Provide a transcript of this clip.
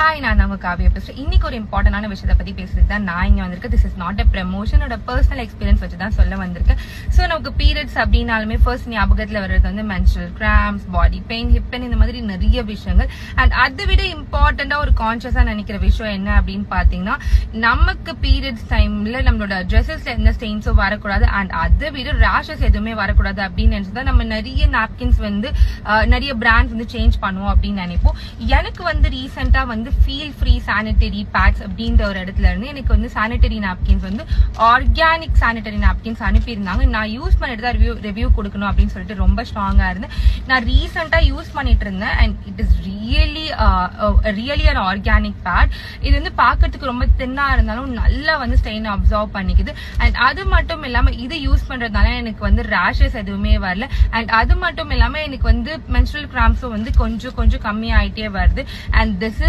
Hi, நான் நம்ம காவியா பேசுறேன். இன்னைக்கு ஒரு இம்பார்ட்டன்டான விஷயத்தை பத்தி பேசுறதுக்கு தான் நான் இங்க வந்திருக்கேன். திஸ் இஸ் நாட் அ ப்ரமோஷனோட பர்சனல் எக்ஸ்பீரியன்ஸ் வச்சு தான் சொல்ல வந்திருக்கேன். ஸோ நமக்கு பீரியட்ஸ் அப்படின்னாலுமே ஃபர்ஸ்ட் ஞாபகத்தில் வர்றது வந்து menstrual grams, body pain, hip pain, இந்த மாதிரி நிறைய விஷயங்கள். அண்ட் அதை விட இம்பார்ட்டண்டா ஒரு கான்சியஸா நினைக்கிற விஷயம் என்ன அப்படின்னு பாத்தீங்கன்னா, நமக்கு பீரியட்ஸ் டைம்ல நம்மளோட ட்ரெஸ்ஸஸ்ல எந்த ஸ்டெயின்ஸும் வரக்கூடாது. அண்ட் அதை விட ரேஷஸ் எதுவுமே வரக்கூடாது அப்படின்னு நினைச்சுதான் நம்ம நிறைய நாப்கின்ஸ் வந்து நிறைய பிராண்ட்ஸ் வந்து சேஞ்ச் பண்ணுவோம் அப்படின்னு நினைப்போம். எனக்கு வந்து ரீசெண்டா வந்து ஃபீல் ஃப்ரீ சானிட்டரி பேட்ஸ் அப்படின்ற ஒரு இடத்துல இருந்து எனக்கு வந்து சானிட்டரி நாப்கின்ஸ் வந்து ஆர்கானிக் சானிட்டரி நாப்கின்ஸ் அனுப்பியிருந்தாங்க. நான் யூஸ் பண்ணிட்டு தான் ரிவ்யூ கொடுக்கணும் அப்படின்னு சொல்லிட்டு ரொம்ப ஸ்ட்ராங்கா இருந்தேன். நான் ரீசெண்டா யூஸ் பண்ணிட்டு இருந்தேன். And it is really an organic pad. இது வந்து பாக்கிறதுக்கு ரொம்ப தின்னா இருந்தாலும் நல்லா வந்து ஸ்டெயின் அப்சர்வ் பண்ணிக்குது. அண்ட் அது மட்டும் இல்லாம இது யூஸ் பண்றதுனால எனக்கு வந்து ரேஷஸ் எதுவுமே வரல. அண்ட் அது மட்டும் இல்லாம எனக்கு வந்து மென்ஸ்ட்ரல் கிராம்ஸும் வந்து கொஞ்சம் கம்மி ஆயிட்டே வருது. And this